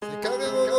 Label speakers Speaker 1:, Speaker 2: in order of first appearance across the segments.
Speaker 1: C'est carré Momo.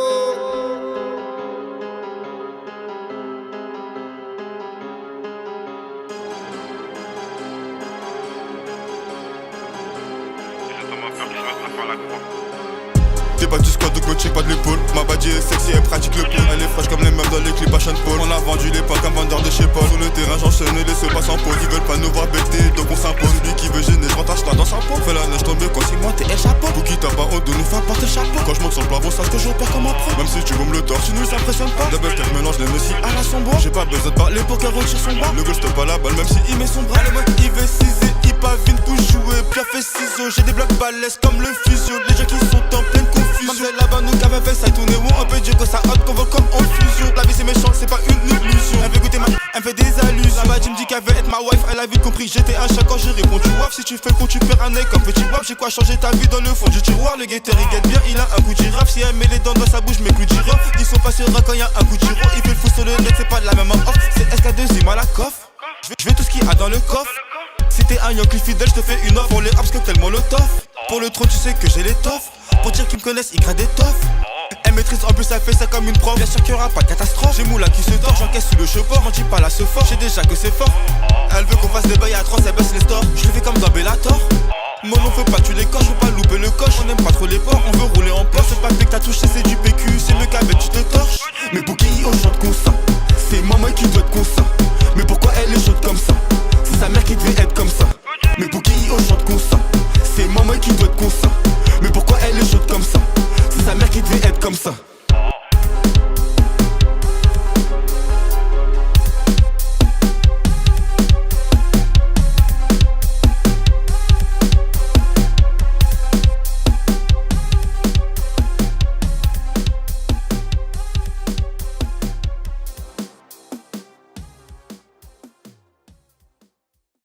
Speaker 2: T'es pas du squat donc me check pas de l'épaule. Ma badge est sexy, elle pratique le pôle. Elle est fraîche comme les meufs dans les clips à Sean Paul. On a vendu les pas comme vendeur de chez Paul. Sur le terrain j'enchaîne et laisse pas sans pause. Ils veulent pas nous voir bêter donc on s'impose. Celui qui veut gêner, je rentre là dans sa peau. Fais la neige tomber quand c'est moi t'es el chapeau. Pour qui t'as pas honte de nous faire porter le chapeau. Quand je monte sur le plafond sache que j'opère comme un pro. Même si tu bombes le torse, tu nous impressionnes pas. Double tech mélange les messi à la sombre. J'ai pas besoin de parler pour qu'elle retire son bras. Le goal stoppe pas la balle même si il met son bras. Le mec il veut ciser, il pavine pour jouer. Puis fait ciseaux, j'ai des blocs balèzes comme le physio. Les gens qui sont en pleine confusion. Mademoiselle là-bas nous qu'avait fait ça tourner où on peut dire que ça hot qu'on veut comme en fusion. La vie c'est méchant, c'est pas une illusion. Elle veut goûter ma, elle me fait des allusions. Là-bas tu me dis qu'elle veut être ma wife, elle a vite compris que j'étais un chat quand j'ai répondu waf. Si tu fais le con tu perds un œil comme petit wap. J'ai quoi changer ta vie dans le fond du tiroir. Le guetteur il guette bien, il a un coup de girafe. Si elle met les dents dans sa bouche, mes coups de girafe. Ils sont pas sereins quand y'a un coup de giro. Il fait le fou sur le net, c'est pas de la même off. C'est SK2 à la coffre. Je veux tout ce qu'il y a dans le coffre. Si t'es un Yankee fidèle, je te fais une offre. Pour les hops que tellement le tof. Pour le trône tu sais que j'ai l'étoffe. Pour dire qu'ils me connaissent, ils gradent des toffes. Elle maîtrise en plus, elle fait ça comme une prof. Bien sûr qu'il y aura pas de catastrophe. J'ai Moula qui se tord, j'encaisse sous le chevaux. M'en dis pas là ce fort, j'ai déjà que c'est fort. Elle veut qu'on fasse des bails à 3, elle baisse les stores. Je le fais comme dans Bellator. Mon nom fait pas tu les coches, faut pas louper le coche. On aime pas trop les porcs, on veut rouler en Porsche. C'est pas fait que t'as touché, c'est du PQ, c'est mieux qu'avec tu te torches. Mais pour qui on chante comme ça? C'est maman qui doit être consent. Mais pourquoi elle est chaude comme ça? C'est sa mère qui devait être comme ça. Mais pour qui on chante comme ça? C'est maman qui doit être consent. Mais pourquoi elle est chaude comme ça? C'est sa mère qui devait être comme ça.